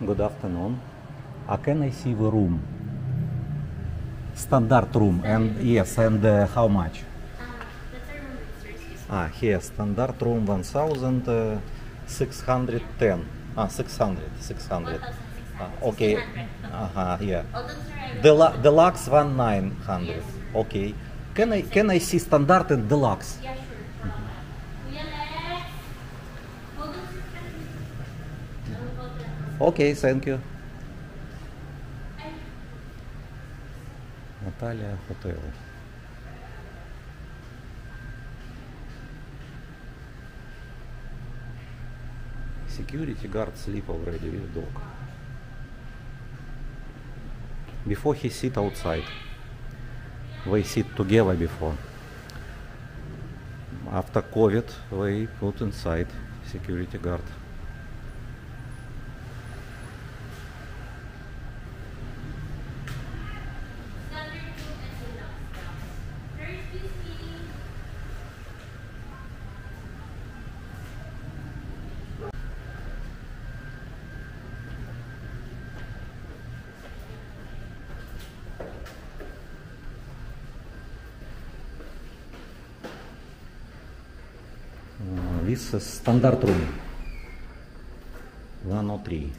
Good afternoon. Can I see the room? Standard room, and yes, and how much? That's our room upstairs. Here, standard room 1610. 600. Okay. Yeah. Deluxe 1900. Yes. Okay. Can I see standard and deluxe? Yeah, sure. Kuya Lex! Hold on, sir. Okay, thank you. Наталья Hotel. Security guard sleep already with dog. Before he sit outside. They sit together before. After COVID, they put inside security guard. This is standard room 103.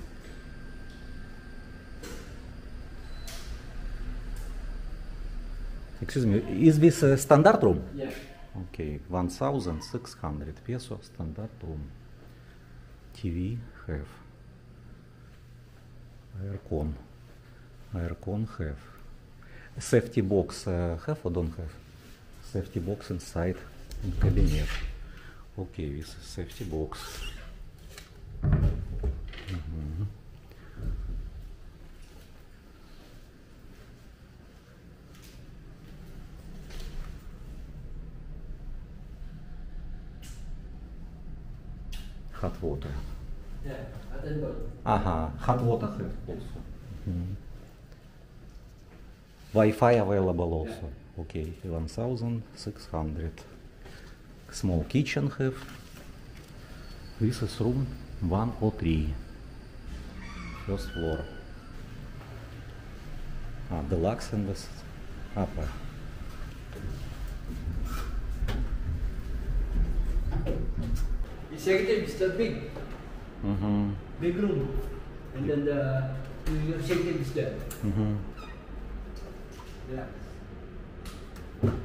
Excuse me, is this a standard room? Yeah. Okay, 1600 peso standard room. TV have. Aircon have. Safety box have or don't have? Safety box inside in cabinet. Okay, this is safety box. Hot water. Yeah. Attendable. Hot water have also. Wi-Fi available also. Okay, 1600. Small kitchen have. This is room 103. First floor. Deluxe in this upper. Executive is the big room, and then the executive is there. Yeah.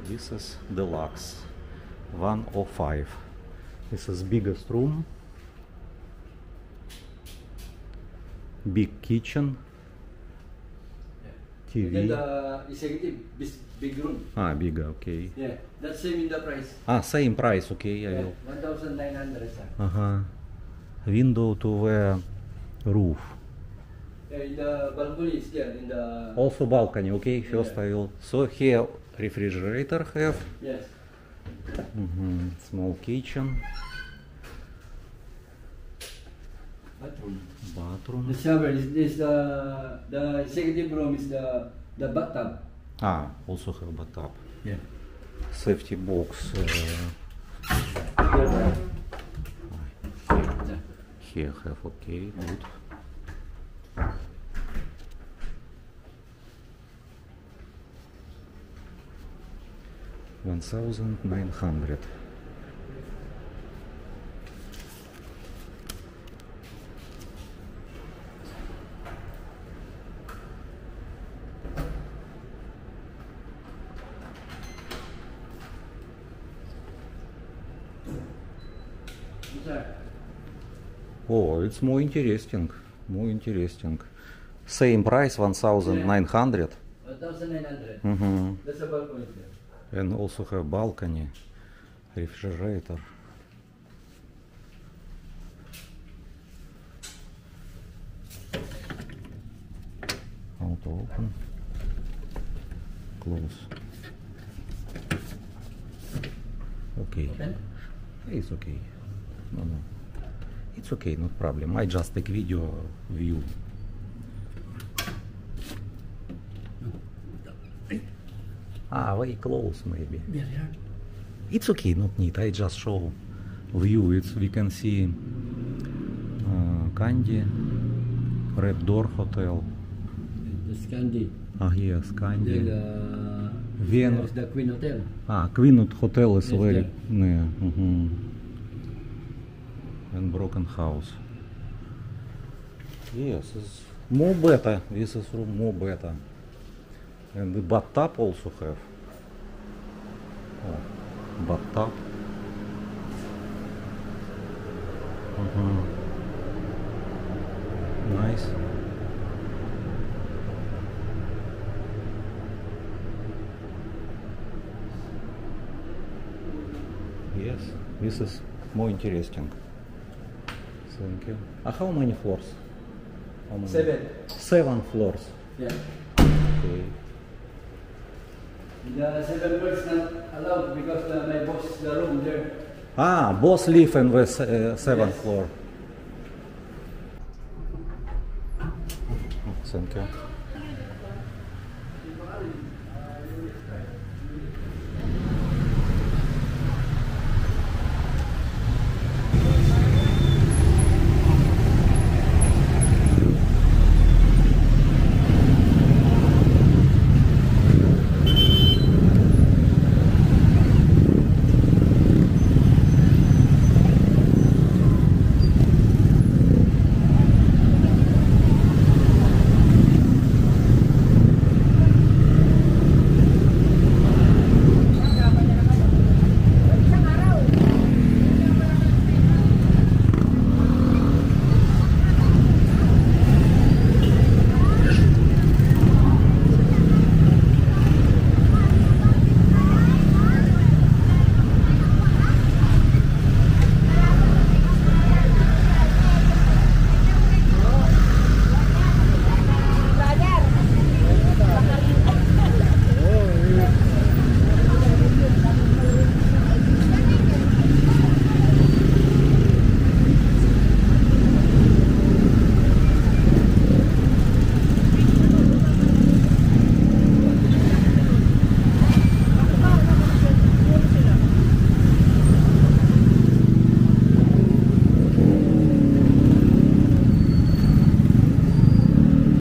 This is deluxe 105. This is biggest room. Big kitchen. And then TV. the executive is big room. Bigger, okay. Yeah. That's same in the price. Same price, okay. I Yeah. will. 1,900. Sir. Window to the roof. Yeah, in the balcony is there. In the Also balcony, okay. First Yeah. I will. So here refrigerator have. yes. Small kitchen. Bathroom. Bathroom. The shower is the executive room is the bathtub. Also have bathtub. Yeah. Safety box. Here have, okay, good. $1,900. Sir. Oh, it's more interesting. More interesting. Same price, 1,900. 1,900. That's a balcony there. And also have balcony, refrigerator. How to open? Close. Okay. Open? It's okay. No. It's okay, no problem. I just take video view. Very close maybe. Yeah. It's okay, not neat. I just show view. We can see candy, Red Door Hotel. The Scandi. Here, Scandi. Vienna. There's the Queen Hotel. Queen Hotel is Yes, very yeah. near. And Broken House. Yes, it's more better. This is room more better. And the bathtub also have. Bathtub. Nice. Yes, this is more interesting. Thank you. How many floors? How many? 7. 7 floors. Yeah. Okay. The 7 floors not allowed because my boss the room there. Boss live in the 7th Yes. floor. Thank you.